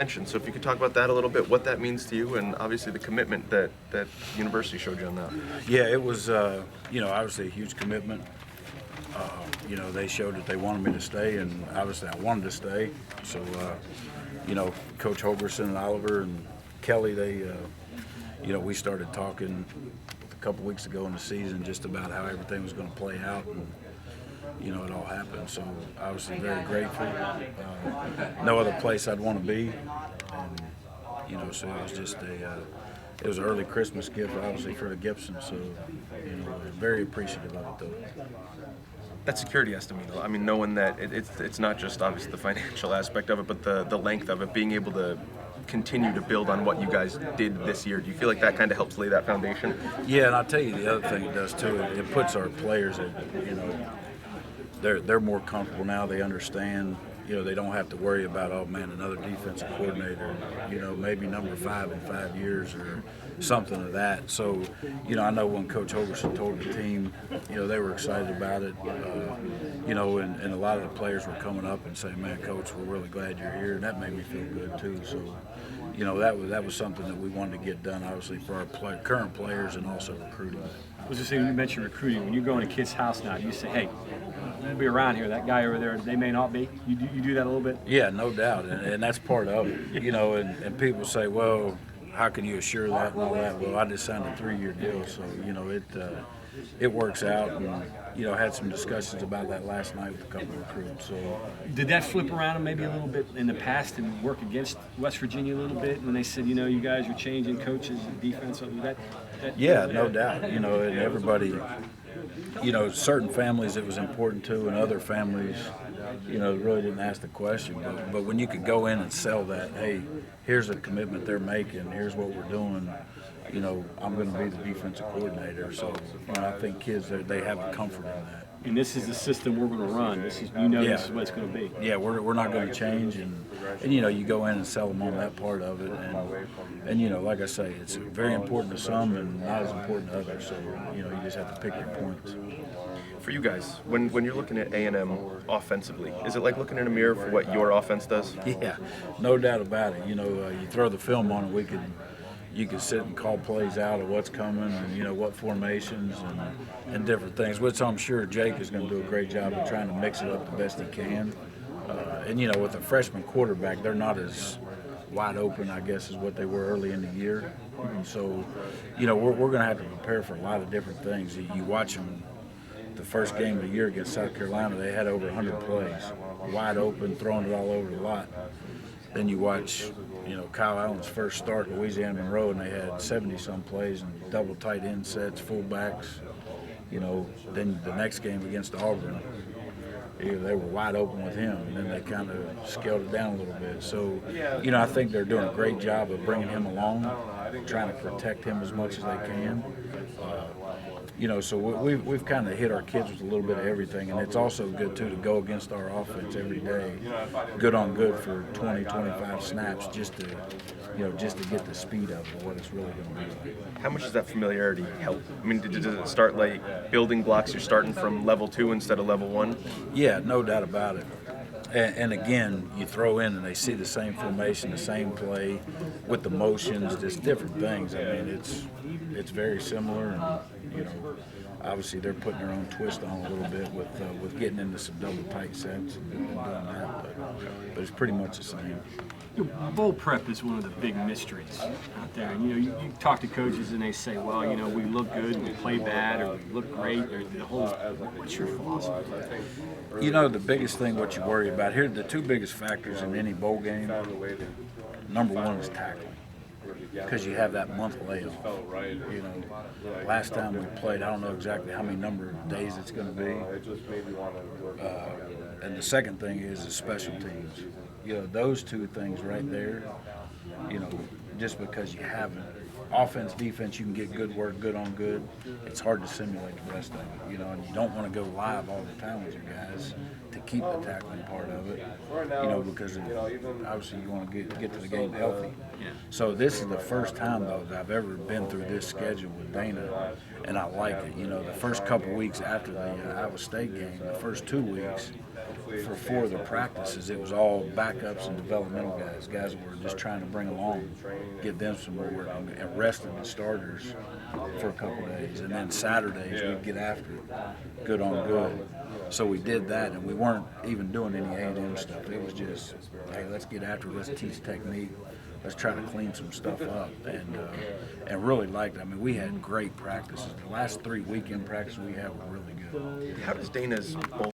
mentioned. So if you could talk about that a little bit, what that means to you, and obviously the commitment that university showed you on that. Yeah, it was, obviously a huge commitment. They showed that they wanted me to stay, and obviously I wanted to stay. So, Coach Hogerson and Oliver and Kelly, we started talking a couple weeks ago in the season just about how everything was going to play out, and it all happened. So obviously very grateful. No other place I'd want to be, and so it was just it was an early Christmas gift, obviously, for the Gibson. So very appreciative of it, though. That security has to mean a lot. I mean, knowing that it's not just obviously the financial aspect of it, but the length of it, being able to continue to build on what you guys did this year. Do you feel like that kind of helps lay that foundation? Yeah, and I'll tell you the other thing it does too. It puts our players at, they're more comfortable now. They understand. They don't have to worry about, oh man, another defensive coordinator, maybe number 5 in 5 years or something of that. So, I know when Coach Hogerson told the team, they were excited about it, and a lot of the players were coming up and saying, man, Coach, we're really glad you're here, and that made me feel good too. So, that was something that we wanted to get done, obviously, for our current players and also recruiting. I was just saying, you mentioned recruiting. When you go in a kid's house now, you say, hey, they'll be around here. That guy over there, they may not be. You do that a little bit? Yeah, no doubt, and that's part of it. And people say, well, how can you assure that and all that? Well, I just signed a 3-year deal, so it works out. And had some discussions about that last night with a couple of recruits. So did that flip around maybe a little bit in the past and work against West Virginia a little bit when they said, you guys are changing coaches and defense? Yeah, no doubt. And everybody. Certain families it was important to, and other families, really didn't ask the question. But when you could go in and sell that, hey, here's a commitment they're making, here's what we're doing, I'm going to be the defensive coordinator. So, I think kids, they have a comfort in that. And this is the system we're going to run. This is This is what it's going to be. Yeah, we're not going to change, and you go in and sell them on that part of it, and like I say, it's very important to some and not as important to others. So you just have to pick your points. For you guys, when you're looking at A&M offensively, is it like looking in a mirror for what your offense does? Yeah, no doubt about it. You throw the film on it, you can sit and call plays out of what's coming and what formations and different things, which I'm sure Jake is going to do a great job of trying to mix it up the best he can. And with a freshman quarterback, they're not as wide open, I guess, as what they were early in the year. And so, we're going to have to prepare for a lot of different things. You watch them. The first game of the year against South Carolina, they had over 100 plays, wide open, throwing it all over the lot. Then you watch, Kyle Allen's first start at Louisiana Monroe, and they had 70-some plays and double tight end sets, fullbacks. Then the next game against Auburn, they were wide open with him, and then they kind of scaled it down a little bit. So, I think they're doing a great job of bringing him along, trying to protect him as much as they can. So we've kind of hit our kids with a little bit of everything, and it's also good, too, to go against our offense every day, good on good for 20, 25 snaps just to get the speed of it, what it's really going to be like. How much does that familiarity help? I mean, does it start like building blocks? You're starting from level 2 instead of level 1? Yeah, no doubt about it. And again, you throw in and they see the same formation, the same play with the motions, just different things. I mean, it's very similar, and obviously they're putting their own twist on a little bit with getting into some double tight sets and doing that, but it's pretty much the same. Bowl prep is one of the big mysteries out there. And, you talk to coaches and they say, well, we look good, we play bad, or we look great, or the whole. What's your philosophy? The biggest thing what you worry about here, the two biggest factors in any bowl game, number one is tackling. Because you have that month layoff. Last time we played, I don't know exactly how many number of days it's going to be. And the second thing is the special teams. Those two things right there, just because you haven't. Offense, defense, you can get good work, good on good. It's hard to simulate the rest of it, and you don't want to go live all the time with your guys to keep the tackling part of it, because obviously you want to get to the game healthy. Yeah. So this is the first time, though, that I've ever been through this schedule with Dana, and I like it. The first couple weeks after the Iowa State game, the first 2 weeks, for 4 of the practices, it was all backups and developmental guys that were just trying to bring along, give them some more work, and resting the starters for a couple days. And then Saturdays, we'd get after it, good on good. So we did that, and we weren't even doing any A&M stuff. It was just, hey, let's get after it, let's teach technique. Let's try to clean some stuff up, and really liked it. I mean, we had great practices. The last 3 weekend practices we had were really good. How does Dana's both